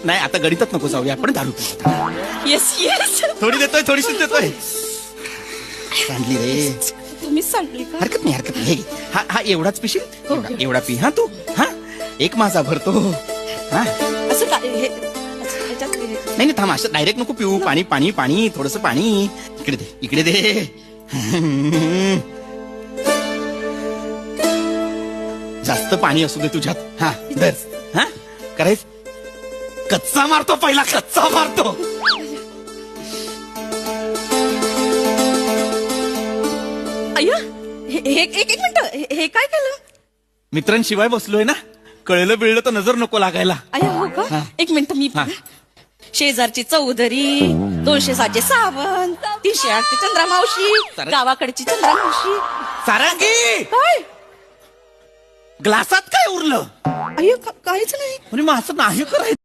नाही आता गणितात नको जाऊया, आपण दारू पिऊ. येस येस थोडी देतोय, थोडीशी देतोय. सांडली रे. तुम्हीच सांगली का? हरकत नाही, हरकत नाही. हा हा एवढाच पिशील, हो. एवढा पी हा तू. हा एक माझा भरतो. हा असं काय ह्याच्यात नाही नाही थांब, असं डायरेक्ट नको पिऊ. पाणी पाणी पाणी, थोडस पाणी. इकडे दे, इकडे दे. जास्त पाणी असू दे तुझ्यात. हा धर. हा करायच. कच्चा मारतो पहिला, कच्चा मारतो. अय्या एक मिनिट हे काय केलं? मित्रांशिवाय बसलोय ना, कळलं बिळलं तर नजर नको लागायला. अय्या हो का? हा. एक मिनिट मी हा. शेजारची चौधरी, 207 सावंत, 308 चंद्रामावशी, सारं- गावाकडची चंद्रामावशी. सारंगी, काय? ग्लासात काय उरलं? अय्या काहीच नाही. म्हणजे मग असं नाही करायचं.